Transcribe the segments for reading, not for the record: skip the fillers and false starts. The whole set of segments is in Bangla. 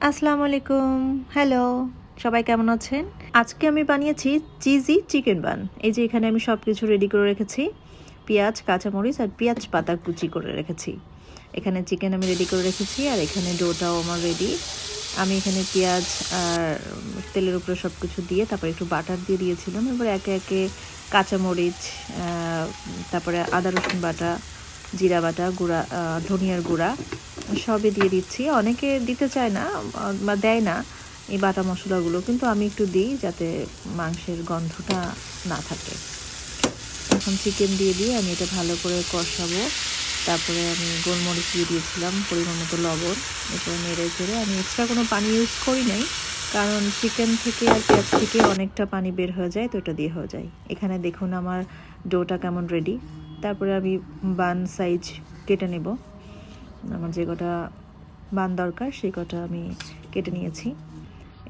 আসসালামু আলাইকুম। হ্যালো, সবাই কেমন আছেন? আজকে আমি বানিয়েছি চিজি চিকেন বান। এই যে এখানে আমি সব কিছু রেডি করে রেখেছি। পেঁয়াজ, কাঁচামরিচ আর পেঁয়াজ পাতা কুচি করে রেখেছি। এখানে চিকেন আমি রেডি করে রেখেছি আর এখানে ডোটাও আমার রেডি। আমি এখানে পেঁয়াজ আর তেলের উপরে সব কিছু দিয়ে তারপরে একটু বাটার দিয়ে দিয়েছিলাম। এবার একে একে কাঁচামরিচ, তারপরে আদা রসুন বাটা, জিরা বাটা, ধনিয়ার গুঁড়া সবই দিয়ে দিচ্ছি। অনেকে দিতে চায় না বা দেয় না এই বাটা মশলাগুলো, কিন্তু আমি একটু দিই যাতে মাংসের গন্ধটা না থাকে। এখন চিকেন দিয়ে আমি এটা ভালো করে কষাবো। তারপরে আমি গোলমরিচ দিয়ে দিয়েছিলাম, পরিমাণ মতো লবণ। এরপরে নেড়ে চেড়ে আমি এক্সট্রা কোনো পানি ইউজ করি নাই, কারণ চিকেন থেকে আর পেঁয়াজ থেকে অনেকটা পানি বের হয়ে যায়, তো এটা দিয়ে হয়ে যায়। এখানে দেখুন আমার ডোটা কেমন রেডি। তারপরে আমি বান সাইজ কেটে নেব। আমার যে কটা বান দরকার সেই কটা আমি কেটে নিয়েছি।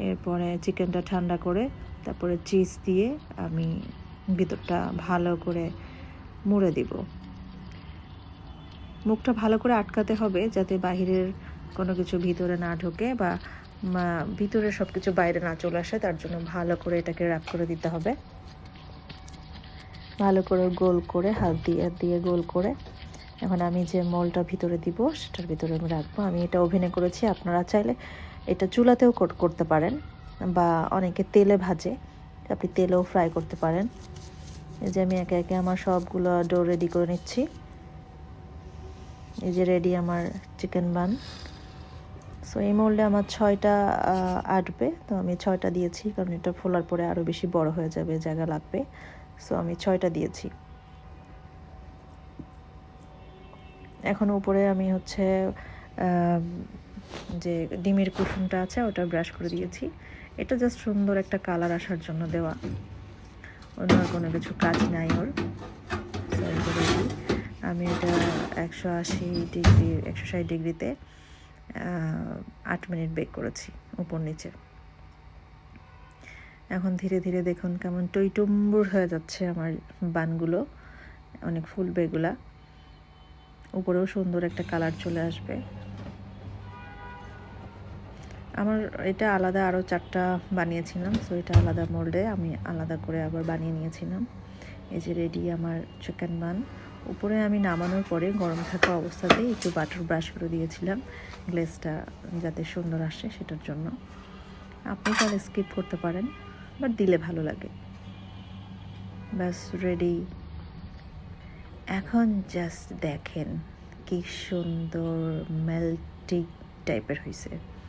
এরপরে চিকেনটা ঠান্ডা করে তারপরে চিজ দিয়ে আমি ভিতরটা ভালো করে মুড়ে দিব। মুখটা ভালো করে আটকাতে হবে যাতে বাহিরের কোনো কিছু ভিতরে না ঢোকে বা ভিতরে সব কিছু বাইরে না চলে আসে। তার জন্য ভালো করে এটাকে র্যাপ করে দিতে হবে। ভালো করে গোল করে হাত দিয়ে গোল করে এখন আমি যে মোলটা ভিতরে দিব সেটার ভিতরে আমি রাখবো। আমি এটা ওভেনে করেছি, আপনারা চাইলে এটা চুলাতেও করতে পারেন বা অনেকে তেলে ভাজে, আপনি তেলেও ফ্রাই করতে পারেন। এই যে আমি একে একে আমার সবগুলো ডো রেডি করে নিচ্ছি। এই যে রেডি আমার চিকেন বান। সো এই মোল্ডে আমার 6টা আটবে, তো আমি 6টা দিয়েছি, কারণ এটা ফোলার পরে আরও বেশি বড় হয়ে যাবে, জায়গা লাগবে। সো আমি 6টা দিয়েছি। এখন উপরে আমি হচ্ছে যে ডিমের কুসুমটা আছে ওটা ব্রাশ করে দিয়েছি। এটা জাস্ট সুন্দর একটা কালার আসার জন্য দেওয়া, অন্য কোনো কিছু কাজ নাই ওর। আমি এটা 160 ডিগ্রিতে 8 মিনিট বেক করেছি উপর নিচে। এখন ধীরে ধীরে দেখুন কেমন টইটুম্বুর হয়ে যাচ্ছে আমার বানগুলো, অনেক ফুলবে এগুলা। উপরেও সুন্দর একটা কালার চলে আসবে। আমার এটা আলাদা আরও 4টা বানিয়েছিলাম, সো এটা আলাদা মোল্ডে আমি আলাদা করে আবার বানিয়ে নিয়েছিলাম। এই যে রেডি আমার চিকেন বান। উপরে আমি নামানোর পরে গরম থাকা অবস্থাতেই একটু বাটার ব্রাশ করে দিয়েছিলাম, গ্লেজটা যাতে সুন্দর আসে সেটার জন্য। আপনি তাহলে স্কিপ করতে পারেন, বাট দিলে ভালো লাগে। ব্যাস রেডি। এখন জাস্ট দেখেন কি সুন্দর মেল্টিং টাইপের হয়েছে।